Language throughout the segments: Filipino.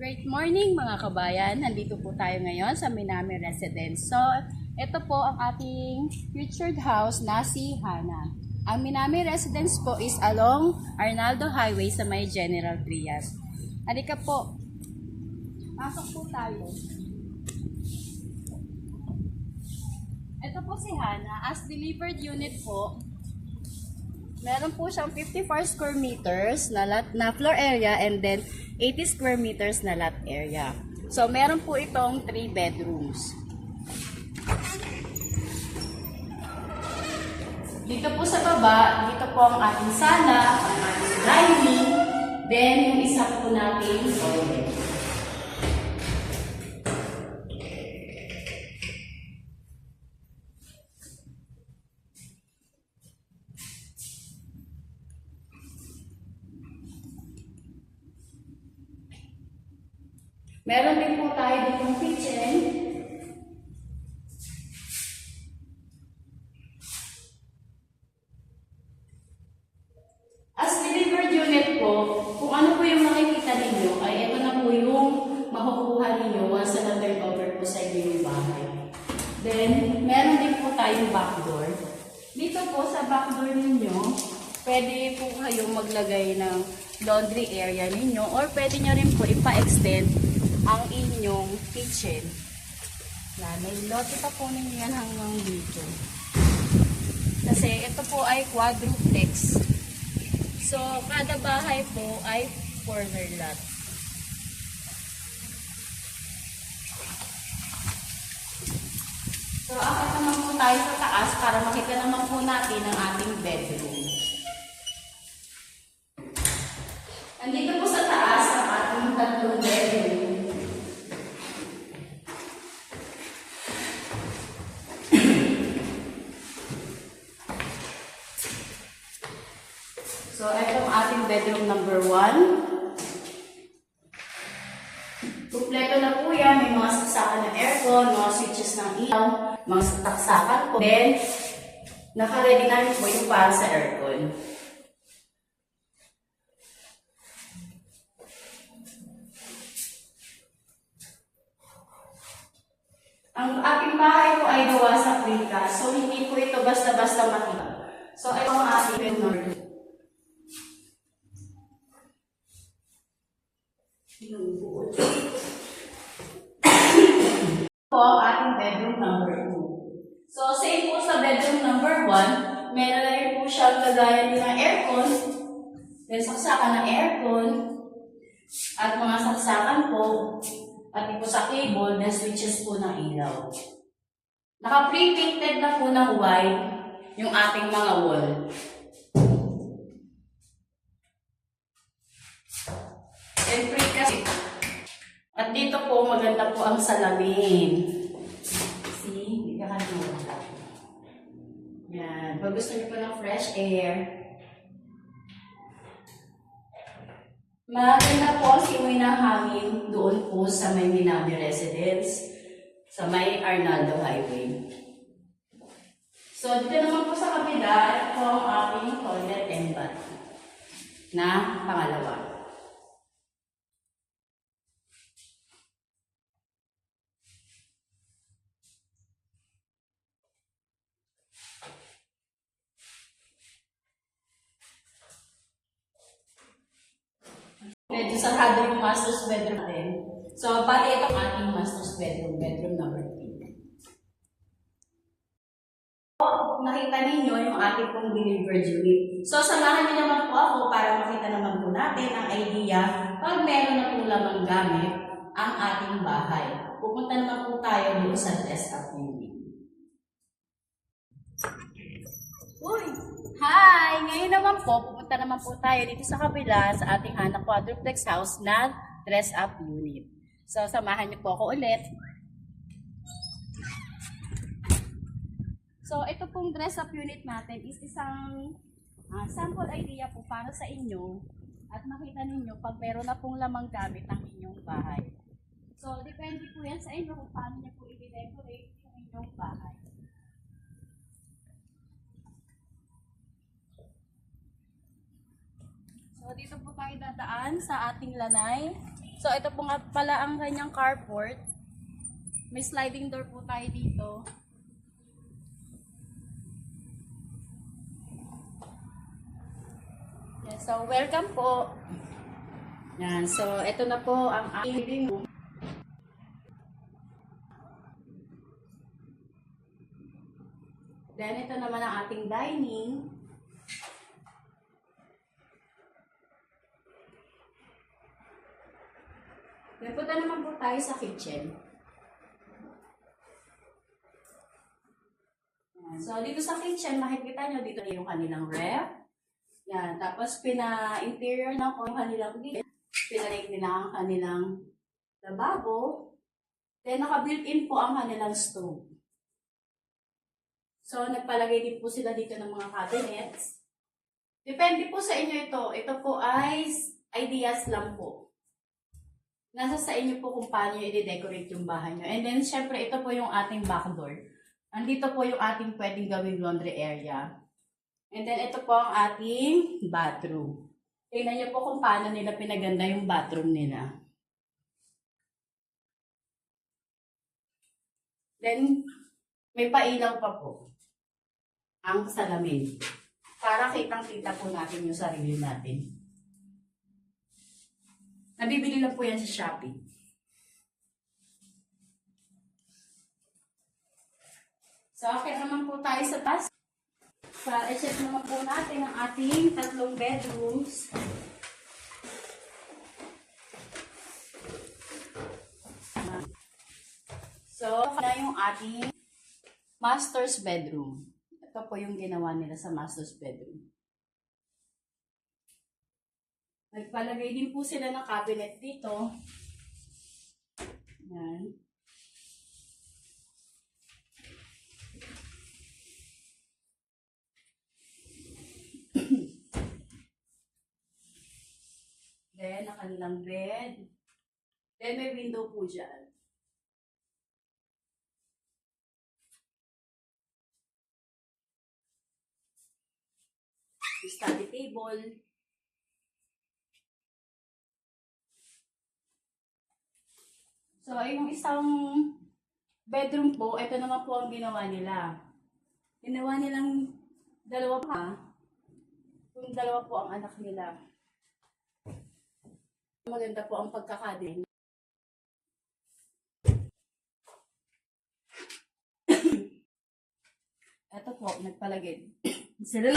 Great morning mga kabayan. Nandito po tayo ngayon sa Minami Residence. So, ito po ang ating featured house na si Hana. Ang Minami Residence po is along Arnaldo Highway sa may General Trias. Halika po. Pasok po tayo. Ito po si Hana. As delivered unit po, meron po siyang 54 square meters na floor area and then 80 square meters na lot area. So, meron po itong 3 bedrooms. Dito po sa baba, dito po ang ating sala, ang ating dining, then yung isa po natin toilet. Meron din po tayo ditong kitchen. As delivered unit po, kung ano po yung makikita ninyo, ay ito na po yung makukuha ninyo once na turn over po sa inyo yung bahay. Then, meron din po tayong back door. Dito po sa back door ninyo, pwede po kayong maglagay ng laundry area ninyo or pwede nyo rin po ipa-extend ang inyong kitchen. May lote pa po ninyo yan hanggang dito. Kasi ito po ay quadruplex. So, kada bahay po ay corner lot. So, akit naman po tayo sa taas para makita naman po natin ang ating bedroom. Nandito po sa taas ang ating tatlong bedroom. So, ito ang ating bedroom number 1. Kompleto na po yan. May mga saksakan ng aircon, mga switches ng ilaw, mga saksakan po. Then, naka-ready na po yung para sa aircon. Ang ating bahay po ay gawa sa precast. So, hindi po ito basta-basta makita. So, ito ang ating bedroom. Po ang ating bedroom number 2. So, same po sa bedroom number 1, meron na rin po siyang kagaya ng aircon, then saksakan ng aircon, at mga saksakan po, at po sa cable, then switches po ng ilaw. Naka-pre-painted na po ng white yung ating mga wall. At dito po, maganda po ang salamin. See? Hindi ka kanula. Yan. Pag gusto niyo po ng fresh air. Maganda po ang simoy ng hangin doon po sa may Minami Residence, sa may Arnaldo Highway. So, dito naman po sa kabila, ito po ang ating toilet and bath na pangalawa. Medyo sarado yung master's bedroom natin. So, pati ito ang ating master's bedroom, bedroom number 3. Nakita ninyo yung ating pong delivered unit. So, samahan niyo naman po ako para makita naman po natin ang idea pag meron na pong lamang gamit ang ating bahay. Pupunta naman po tayo doon sa dress-up unit. Uy! Hi! Ngayon naman po, pupunta naman po tayo dito sa kabila sa ating Hana Quadruplex House na dress-up unit. So, samahan niyo po ako ulit. So, ito pong dress-up unit natin is isang sample idea po para sa inyo at makita ninyo pag meron na pong lamang gamit ang inyong bahay. So, depende po yan sa inyo kung paano niyo po i-decorate yung inyong bahay. So, dito po tayo dadaan sa ating lanay. So, ito po nga pala ang kanyang carport. May sliding door po tayo dito. Yan, so, welcome po. Yan, so, ito na po ang aking living room. Then, ito naman ang ating dining. Then, punta naman po tayo sa kitchen. Yan. So, dito sa kitchen, makikita nyo dito yung kanilang ref. Yan. Tapos, pina-interior na po yung kanilang kitchen. Pinalik nila ang kanilang lababo. Then, naka-built-in po ang kanilang stove. So, nagpalagay din po sila dito ng mga cabinets. Depende po sa inyo ito. Ito po ay ideas lang po. Nasa sa inyo po kung paano nyo i-decorate yung bahay nyo. And then, syempre, ito po yung ating back door. Andito po yung ating pwedeng gawing laundry area. And then, ito po ang ating bathroom. Tingnan nyo po kung paano nila pinaganda yung bathroom nila. Then, may pailaw pa po ang salamin. Para kitang-kita po natin yung sarili natin. Nabibili lang po yan sa Shopee. So, okay naman po tayo sa taas. I-check naman po natin ang ating 3 bedrooms. So, na yung ating master's bedroom. Ito po yung ginawa nila sa master's bedroom. Nagpalagay din po sila ng cabinet dito. Yan. Then, ang kanilang bed. Then, may window po dyan. Study table. So, yung isang bedroom po, ito naman po ang ginawa nila. Ginawa nilang dalawa pa. Yung dalawa po ang anak nila. Maganda po ang pagkakadin. Ito po, nagpalagay. Sila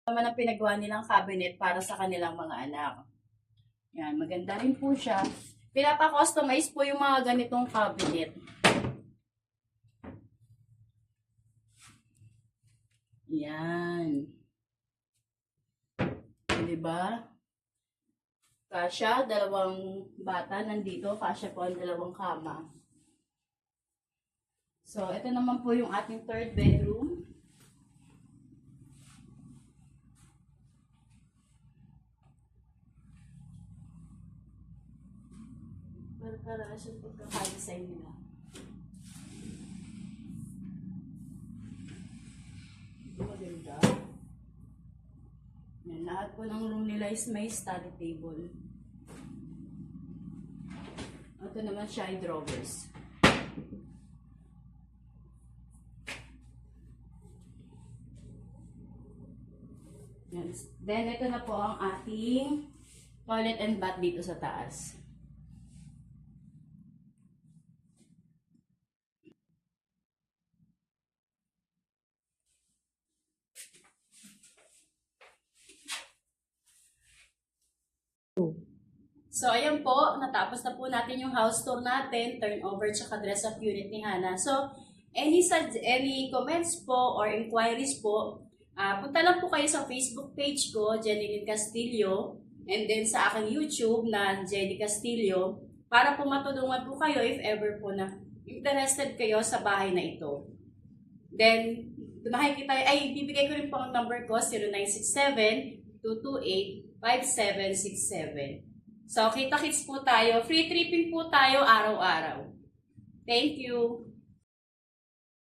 naman ang pinagawa nilang cabinet para sa kanilang mga anak. Yan, maganda rin po siya. Pinapa-customize po yung mga ganitong cabinet. Yan. Diba? Kasya, 2 bata nandito. Kasya po ang 2 kama. So, ito naman po yung ating 3rd bedroom. Para siya pagkakalisay nila. Maganda. Yan, lahat po ng room nila is may study table. Ito naman siya ay drawers. Yan. Then, ito na po ang ating toilet and bath dito sa taas. So, ayan po, natapos na po natin yung house tour natin, turnover, tsaka dress up unit ni Hana. So, any comments po or inquiries po, punta lang po kayo sa Facebook page ko, Jenny Castillo, and then sa aking YouTube na Jenny Castillo, para po matulungan po kayo if ever po na interested kayo sa bahay na ito. Then, makikita, bibigay ko rin po ang number ko, 0967-228-5767. So, kita-kits po tayo. Free tripping po tayo araw-araw. Thank you!